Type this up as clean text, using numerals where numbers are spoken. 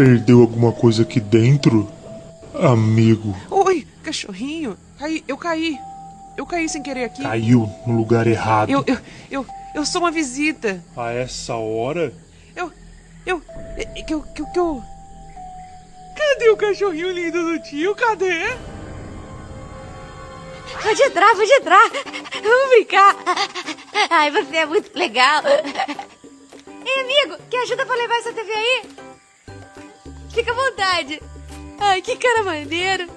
Perdeu alguma coisa aqui dentro? Amigo, Oi, cachorrinho. Eu caí. Eu caí sem querer aqui. caiu no lugar errado. Eu sou uma visita. A essa hora? Cadê o cachorrinho lindo do tio? Cadê? Pode entrar, pode entrar. Vamos brincar. Ai, você é muito legal. Ei, amigo, quer ajuda pra levar essa TV aí? Fica à vontade. Ai, que cara maneiro.